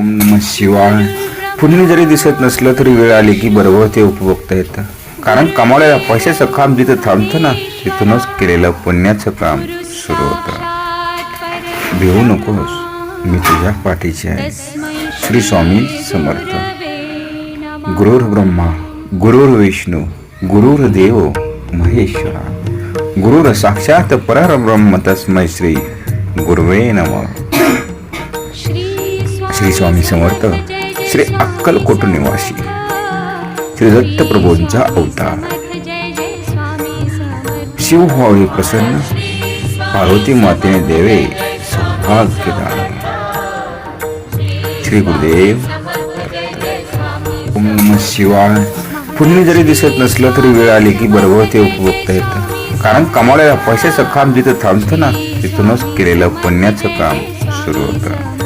नमः शिवाय. पुण्य जरी दिसत नसलं तरी वेळ आली की बरोबर ते उपभोगता येतं. कारण कमावलेल्या पैशाचं काम जिथं थांबतं ना तिथूनच केलेलं पुण्याचं काम सुरू होतं. भिवू नकोस, मी तुझ्या पाठीची आहे. श्री स्वामी समर्थ. गुरुर् ब्रह्मा गुरुर्विष्णू गुरुर्देव महेश्वरा. गुरुर साक्षात परब्रह्म तस्मै श्री गुरुवे नमः. श्री स्वामी समर्थ. श्री अक्कलकोट निवासी श्री दत्त प्रभूंचा अवतार. शिव व्हावे प्रसन्न, पार्वती मातेने देवे सौभाग्यदान. श्री गुरुदेव. ओम नमः शिवाय. पुण्य जरी दिसत नसलं तरी वेळ आली की बरोबर ते उपभोगता येतं. कारण कमावलेल्या पैशाचं काम जिथं थांबतं ना तिथूनच केलेलं पुण्याचं काम सुरू होतं.